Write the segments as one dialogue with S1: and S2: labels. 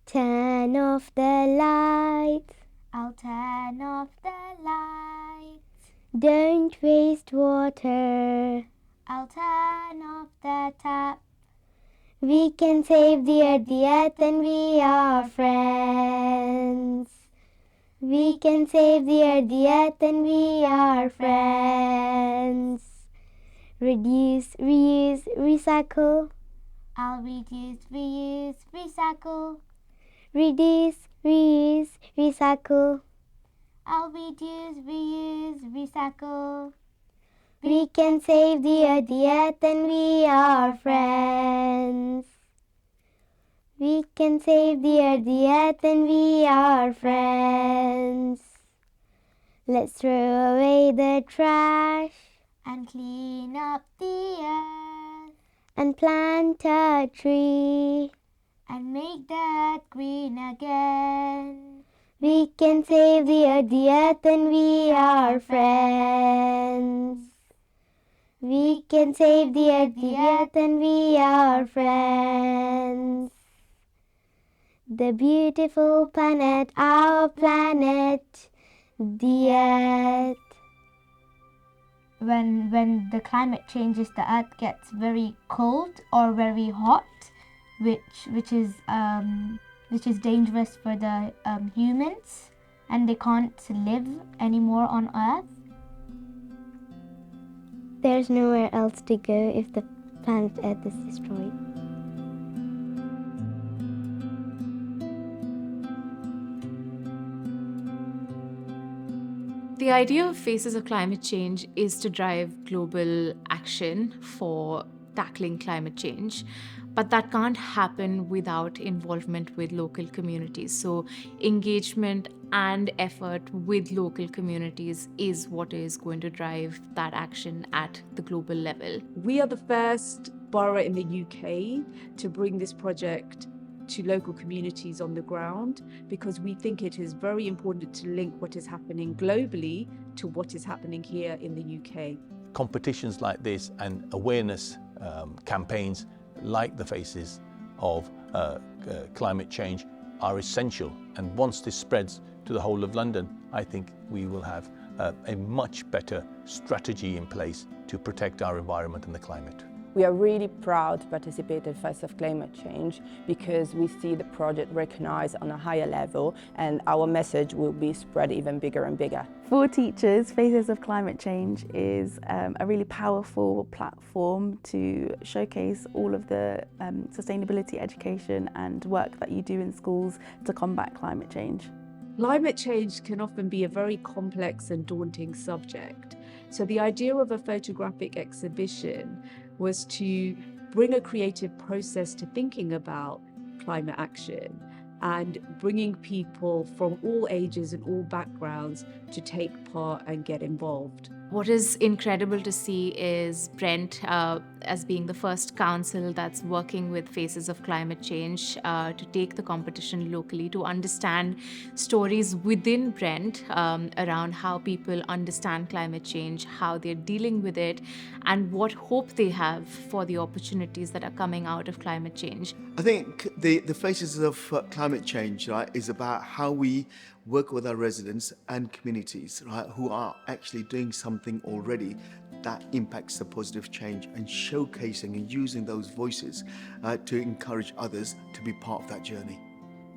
S1: Turn off the lights.
S2: I'll turn off the lights.
S1: Don't waste water.
S2: I'll turn off the tap.
S1: We can save the earth and we are friends. We can save the earth and we are friends. Reduce, reuse, recycle.
S2: I'll reduce, reuse, recycle.
S1: Reduce, reuse, recycle.
S2: I'll reduce, reuse, recycle.
S1: We can save the earth and we are friends. We can save the earth and we are friends. Let's throw away the trash
S2: and clean up the earth
S1: and plant a tree
S2: and make the earth green again.
S1: We can save the earth and we are friends. We can save the earth and we are friends. The beautiful planet, our planet, the earth.
S2: When the climate changes, the earth gets very cold or very hot, which is dangerous for the humans, and they can't live anymore on earth.
S1: There's nowhere else to go if the planet Earth is destroyed.
S3: The idea of Faces of Climate Change is to drive global action for tackling climate change, but that can't happen without involvement with local communities. So engagement and effort with local communities is what is going to drive that action at the global level.
S4: We are the first borough in the UK to bring this project to local communities on the ground, because we think it is very important to link what is happening globally to what is happening here in the UK.
S5: Competitions like this and awareness campaigns like the Faces of Climate Change are essential, and once this spreads to the whole of London, I think we will have a much better strategy in place to protect our environment and the climate.
S6: We are really proud to participate in Face of Climate Change because we see the project recognized on a higher level, and our message will be spread even bigger and bigger.
S7: For teachers, Faces of Climate Change is a really powerful platform to showcase all of the sustainability education and work that you do in schools to combat climate change.
S4: Climate change can often be a very complex and daunting subject. So the idea of a photographic exhibition was to bring a creative process to thinking about climate action and bringing people from all ages and all backgrounds to take part and get involved.
S3: What is incredible to see is Brent, as being the first council that's working with Faces of Climate Change to take the competition locally, to understand stories within Brent around how people understand climate change, how they're dealing with it, and what hope they have for the opportunities that are coming out of climate change.
S8: I think the Faces of Climate Change, right, is about how we work with our residents and communities, right, who are actually doing something already that impacts the positive change, and showcasing and using those voices to encourage others to be part of that journey.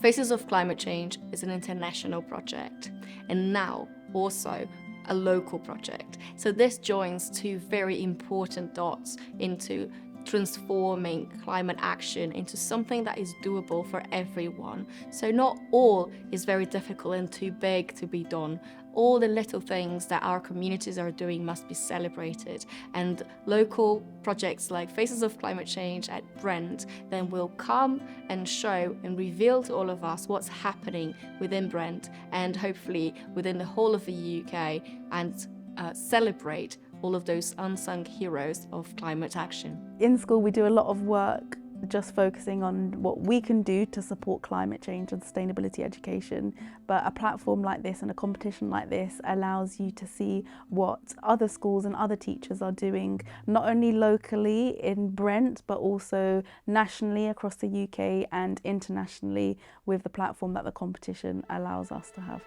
S9: Faces of Climate Change is an international project, and now also a local project. So this joins two very important dots into transforming climate action into something that is doable for everyone. So not all is very difficult and too big to be done. All the little things that our communities are doing must be celebrated, and local projects like Faces of Climate Change at Brent then will come and show and reveal to all of us what's happening within Brent and hopefully within the whole of the UK, and celebrate all of those unsung heroes of climate action.
S7: In school, we do a lot of work just focusing on what we can do to support climate change and sustainability education, but a platform like this and a competition like this allows you to see what other schools and other teachers are doing, not only locally in Brent, but also nationally across the UK and internationally with the platform that the competition allows us to have.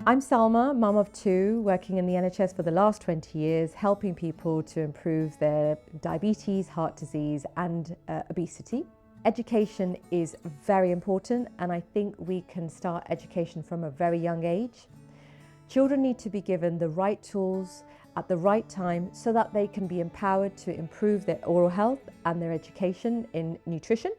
S10: I'm Salma, mum of two, working in the NHS for the last 20 years, helping people to improve their diabetes, heart disease and obesity. Education is very important, and I think we can start education from a very young age. Children need to be given the right tools at the right time so that they can be empowered to improve their oral health and their education in nutrition.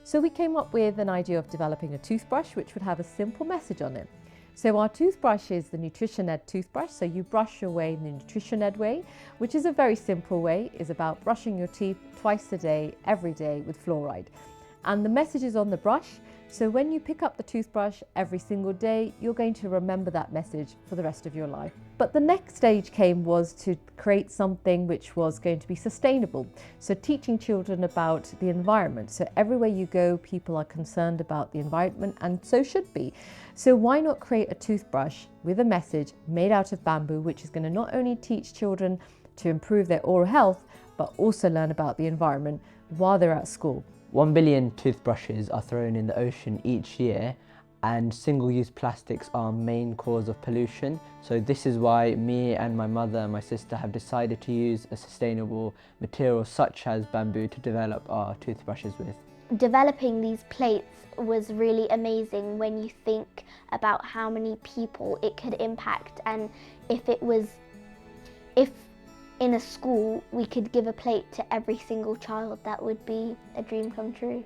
S10: So we came up with an idea of developing a toothbrush which would have a simple message on it. So our toothbrush is the Nutrition Ed toothbrush. So you brush your way in the Nutrition Ed way, which is a very simple way. It's about brushing your teeth twice a day, every day with fluoride. And the message is on the brush. So when you pick up the toothbrush every single day, you're going to remember that message for the rest of your life. But the next stage was to create something which was going to be sustainable. So teaching children about the environment. So everywhere you go, people are concerned about the environment, and so should be. So why not create a toothbrush with a message made out of bamboo, which is going to not only teach children to improve their oral health, but also learn about the environment while they're at school.
S11: 1 billion toothbrushes are thrown in the ocean each year, and single-use plastics are main cause of pollution. So this is why me and my mother and my sister have decided to use a sustainable material such as bamboo to develop our toothbrushes with.
S12: Developing these plates was really amazing when you think about how many people it could impact, and if in a school we could give a plate to every single child, that would be a dream come true.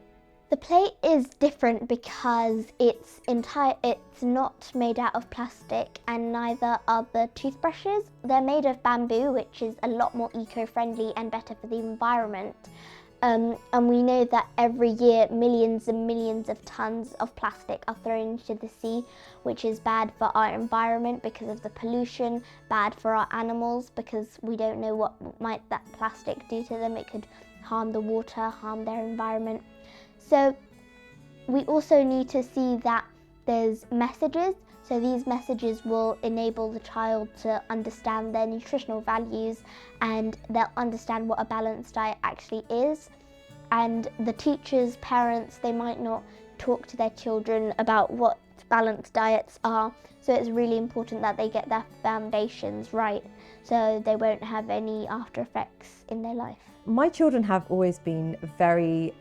S12: The plate is different because it's not made out of plastic, and neither are the toothbrushes. They're made of bamboo, which is a lot more eco-friendly and better for the environment. And we know that every year millions and millions of tons of plastic are thrown into the sea, which is bad for our environment because of the pollution, bad for our animals because we don't know what might that plastic do to them. It could harm the water, harm their environment. So we also need to see that there's messages. So these messages will enable the child to understand their nutritional values, and they'll understand what a balanced diet actually is. And the teachers, parents, they might not talk to their children about what balanced diets are. So it's really important that they get their foundations right so they won't have any after effects in their life.
S10: My children have always been very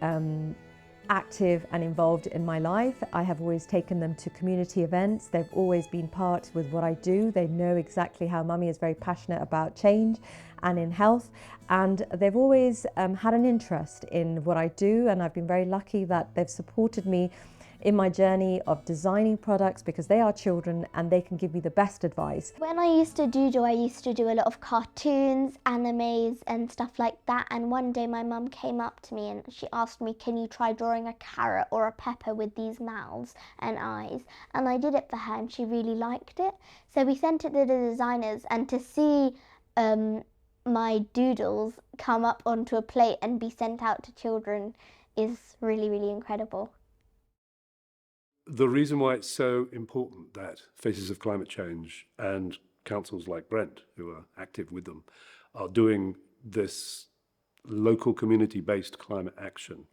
S10: active and involved in my life. I have always taken them to community events. They've always been part with what I do. They know exactly how Mummy is very passionate about change and in health, and they've always had an interest in what I do, and I've been very lucky that they've supported me in my journey of designing products because they are children and they can give me the best advice.
S12: When I used to doodle, I used to do a lot of cartoons, animes and stuff like that, and one day my mum came up to me and she asked me, can you try drawing a carrot or a pepper with these mouths and eyes? And I did it for her and she really liked it. So we sent it to the designers, and to see my doodles come up onto a plate and be sent out to children is really, really incredible.
S13: The reason why it's so important that Faces of Climate Change and councils like Brent, who are active with them, are doing this local community-based climate action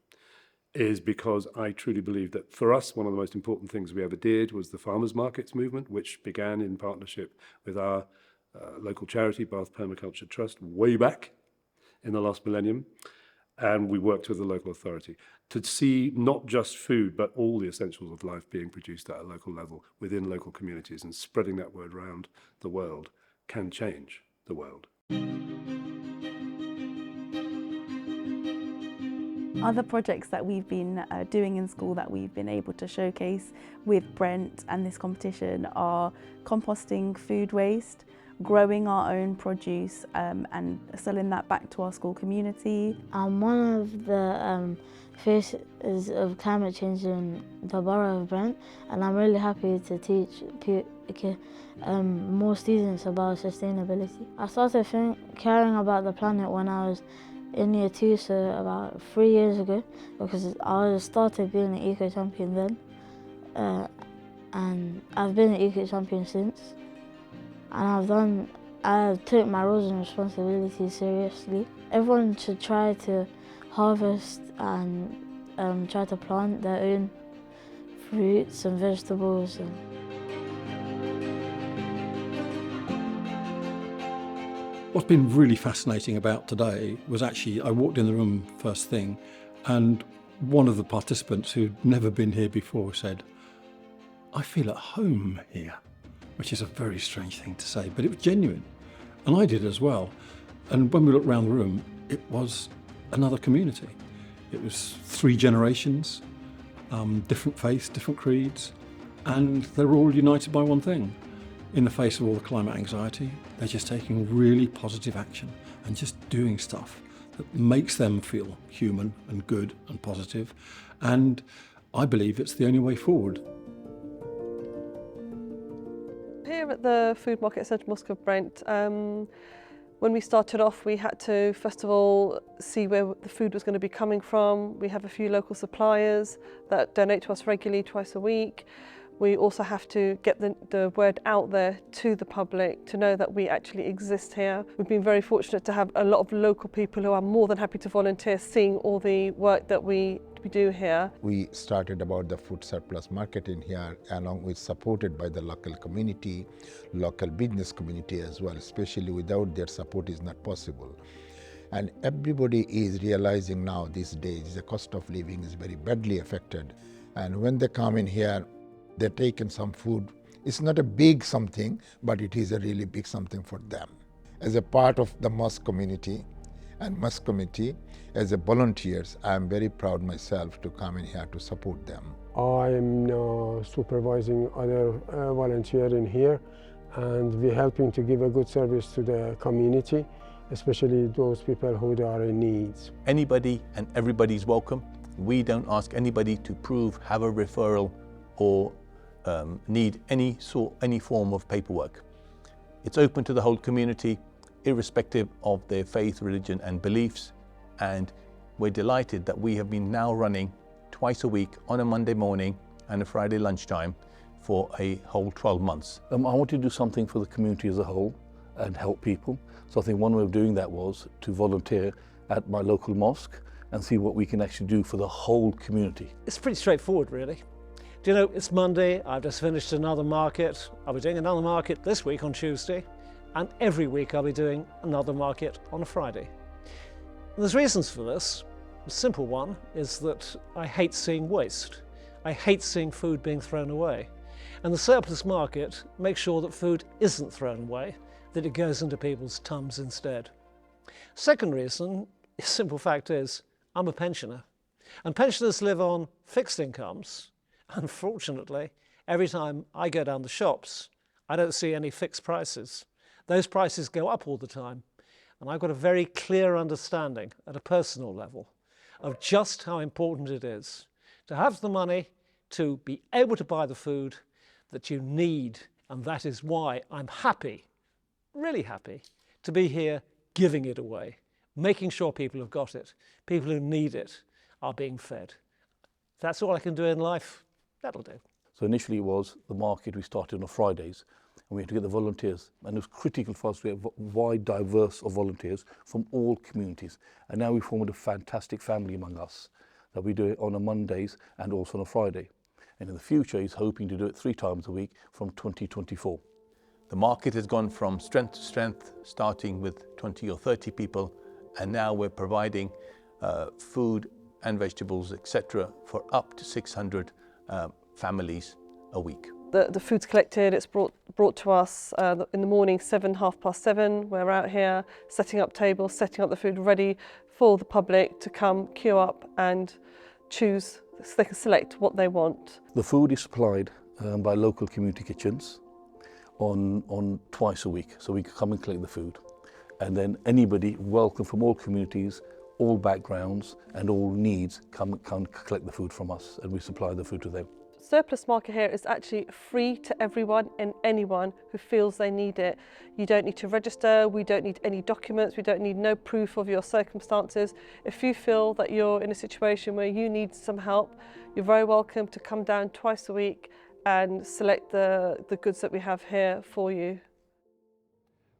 S13: is because I truly believe that for us, one of the most important things we ever did was the farmers markets movement, which began in partnership with our local charity, Bath Permaculture Trust, way back in the last millennium. And we worked with the local authority to see not just food, but all the essentials of life being produced at a local level within local communities, and spreading that word around the world can change the world.
S7: Other projects that we've been doing in school that we've been able to showcase with Brent and this competition are composting food waste, growing our own produce and selling that back to our school community.
S14: I'm one of the faces of climate change in the Borough of Brent, and I'm really happy to teach more students about sustainability. I started caring about the planet when I was in year 2, so about 3 years ago, because I started being an eco champion then, and I've been an eco champion since, and I've took my roles and responsibilities seriously. Everyone should try to harvest and try to plant their own fruits and vegetables.
S15: What's been really fascinating about today was actually, I walked in the room first thing, and one of the participants who'd never been here before said, "I feel at home here," which is a very strange thing to say, but it was genuine. And I did as well. And when we looked around the room, it was another community. It was 3 generations, different faiths, different creeds, and they're all united by one thing. In the face of all the climate anxiety, they're just taking really positive action and just doing stuff that makes them feel human and good and positive. And I believe it's the only way forward.
S16: Here at the food market at Central Mosque of Brent, when we started off, we had to first of all see where the food was going to be coming from. We have a few local suppliers that donate to us regularly twice a week. We also have to get the word out there to the public to know that we actually exist here. We've been very fortunate to have a lot of local people who are more than happy to volunteer, seeing all the work that we do here.
S17: We started about the food surplus market in here, along with supported by the local community, local business community as well, especially without their support is not possible. And everybody is realizing now these days the cost of living is very badly affected. And when they come in here, they're taking some food. It's not a big something, but it is a really big something for them. As a part of the mosque community and mosque committee, as a volunteers, I'm very proud myself to come in here to support them.
S18: I'm supervising other volunteers in here, and we're helping to give a good service to the community, especially those people who are in need.
S5: Anybody and everybody's welcome. We don't ask anybody to prove, have a referral, or need any form of paperwork. It's open to the whole community, irrespective of their faith, religion and beliefs, and we're delighted that we have been now running twice a week on a Monday morning and a Friday lunchtime for a whole 12 months.
S19: I wanted to do something for the community as a whole and help people, so I think one way of doing that was to volunteer at my local mosque and see what we can actually do for the whole community.
S20: It's pretty straightforward, really. Do you know, it's Monday, I've just finished another market. I'll be doing another market this week on Tuesday, and every week I'll be doing another market on a Friday. And there's reasons for this. The simple one is that I hate seeing waste. I hate seeing food being thrown away. And the surplus market makes sure that food isn't thrown away, that it goes into people's tums instead. Second reason, the simple fact is, I'm a pensioner. And pensioners live on fixed incomes. Unfortunately, every time I go down the shops, I don't see any fixed prices. Those prices go up all the time. And I've got a very clear understanding at a personal level of just how important it is to have the money to be able to buy the food that you need. And that is why I'm happy, really happy, to be here giving it away, making sure people have got it, people who need it are being fed. If that's all I can do in life, that'll do.
S19: So initially it was the market we started on Fridays, and we had to get the volunteers, and it was critical for us to have a wide diverse of volunteers from all communities. And now we formed a fantastic family among us that we do it on a Mondays and also on a Friday. And in the future he's hoping to do it 3 times a week from 2024.
S5: The market has gone from strength to strength, starting with 20 or 30 people, and now we're providing food and vegetables, etc., for up to 600 families a week.
S16: The food's collected, it's brought to us in the morning, 7:30, we're out here setting up tables, setting up the food ready for the public to come, queue up and choose, so they can select what they want.
S19: The food is supplied by local community kitchens on twice a week, so we can come and collect the food. And then anybody welcome from all communities, all backgrounds and all needs come collect the food from us, and we supply the food to them.
S16: surplus market here is actually free to everyone and anyone who feels they need it. You don't need to register, we don't need any documents, we don't need no proof of your circumstances. If you feel that you're in a situation where you need some help, you're very welcome to come down twice a week and select the goods that we have here for you.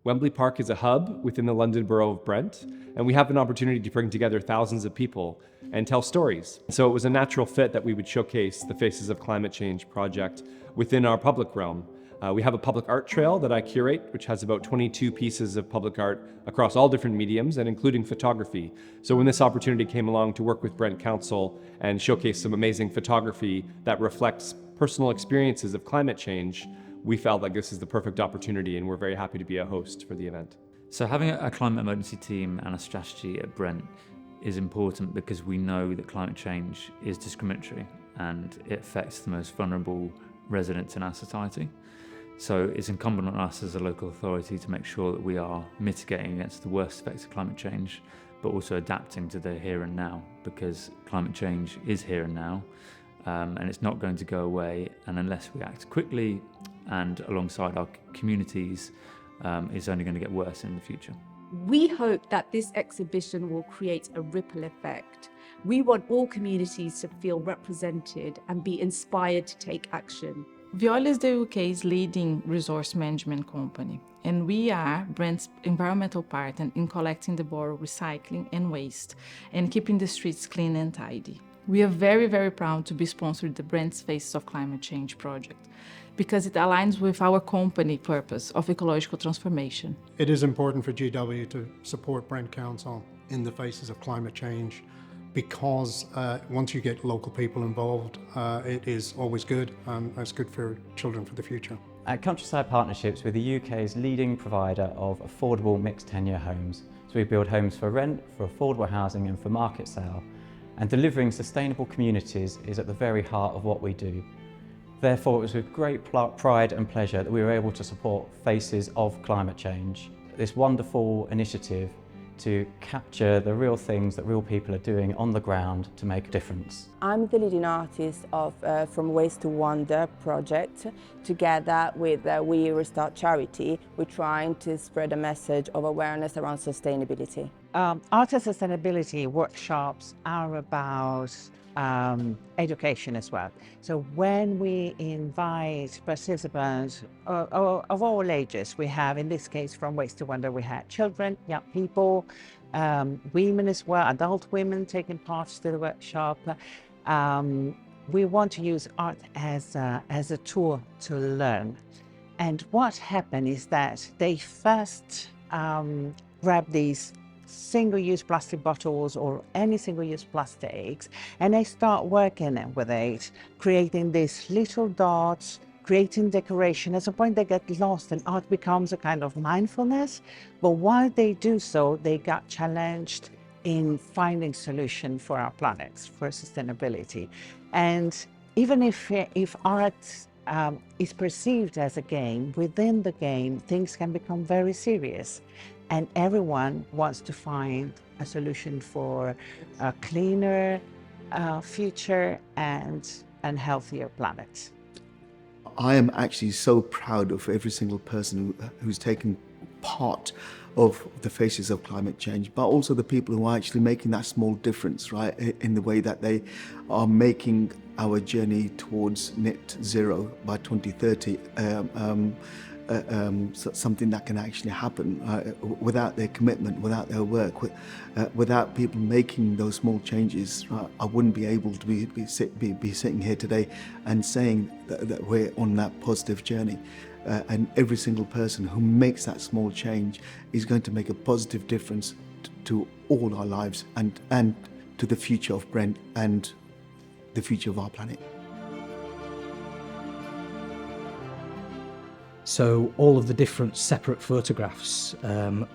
S21: Wembley Park is a hub within the London Borough of Brent, and we have an opportunity to bring together thousands of people and tell stories. So it was a natural fit that we would showcase the Faces of Climate Change project within our public realm. We have a public art trail that I curate, which has about 22 pieces of public art across all different mediums and including photography. So when this opportunity came along to work with Brent Council and showcase some amazing photography that reflects personal experiences of climate change, we felt like this is the perfect opportunity, and we're very happy to be a host for the event.
S22: So having a climate emergency team and a strategy at Brent is important because we know that climate change is discriminatory and it affects the most vulnerable residents in our society. So it's incumbent on us as a local authority to make sure that we are mitigating against the worst effects of climate change, but also adapting to the here and now, because climate change is here and now, and it's not going to go away, and unless we act quickly and alongside our communities, it's only going to get worse in the future.
S4: We hope that this exhibition will create a ripple effect. We want all communities to feel represented and be inspired to take action.
S23: Veolia is the UK's leading resource management company, and we are Brent's environmental partner in collecting the borough recycling and waste and keeping the streets clean and tidy. We are very, very proud to be sponsoring the Brent's Faces of Climate Change project because it aligns with our company purpose of ecological transformation.
S24: It is important for GW to support Brent Council in the Faces of Climate Change because once you get local people involved, it is always good, and it's good for children for the future.
S25: At Countryside Partnerships, we're the UK's leading provider of affordable mixed tenure homes. So we build homes for rent, for affordable housing and for market sale. And delivering sustainable communities is at the very heart of what we do. Therefore, it was with great pride and pleasure that we were able to support Faces of Climate Change, this wonderful initiative to capture the real things that real people are doing on the ground to make a difference.
S6: I'm the leading artist of From Waste to Wonder project. Together with We Restart charity, we're trying to spread a message of awareness around sustainability.
S26: Art and sustainability workshops are about education as well. So when we invite participants of all ages, we have, in this case, From Waste to Wonder, we had children, young people, women as well, adult women taking part to the workshop. We want to use art as a tool to learn. And what happened is that they first grab these single-use plastic bottles or any single-use plastics, and they start working with it, creating these little dots, creating decoration. At some point they get lost and art becomes a kind of mindfulness, but while they do so, they got challenged in finding solution for our planet, for sustainability. And even if art is perceived as a game, within the game things can become very serious. And everyone wants to find a solution for a cleaner future and healthier planet.
S8: I am actually so proud of every single person who's taken part of the Faces of Climate Change, but also the people who are actually making that small difference, right, in the way that they are making our journey towards net zero by 2030. Something that can actually happen without their commitment, without their work, without people making those small changes. I wouldn't be able to be sitting here today and saying that we're on that positive journey. And every single person who makes that small change is going to make a positive difference to all our lives and to the future of Brent and the future of our planet.
S27: So all of the different separate photographs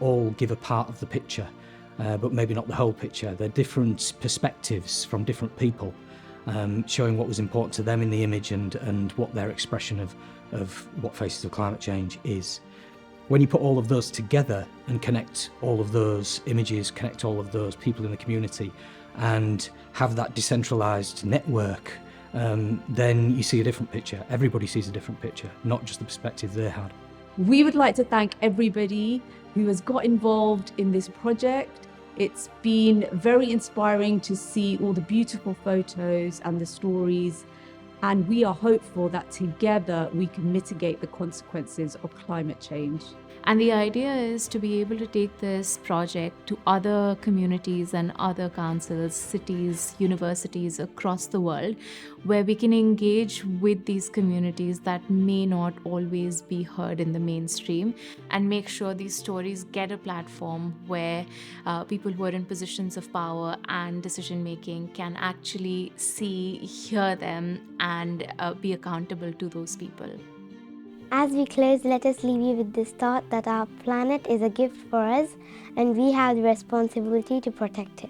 S27: all give a part of the picture, but maybe not the whole picture. They're different perspectives from different people, showing what was important to them in the image and what their expression of what Faces of Climate Change is. When you put all of those together and connect all of those images, connect all of those people in the community and have that decentralised network then you see a different picture. Everybody sees a different picture, not just the perspective they had.
S4: We would like to thank everybody who has got involved in this project. It's been very inspiring to see all the beautiful photos and the stories, and we are hopeful that together we can mitigate the consequences of climate change.
S1: And the idea is to be able to take this project to other communities and other councils, cities, universities across the world, where we can engage with these communities that may not always be heard in the mainstream, and make sure these stories get a platform where people who are in positions of power and decision making can actually see, hear them, and be accountable to those people.
S2: As we close, let us leave you with this thought that our planet is a gift for us and we have the responsibility to protect it.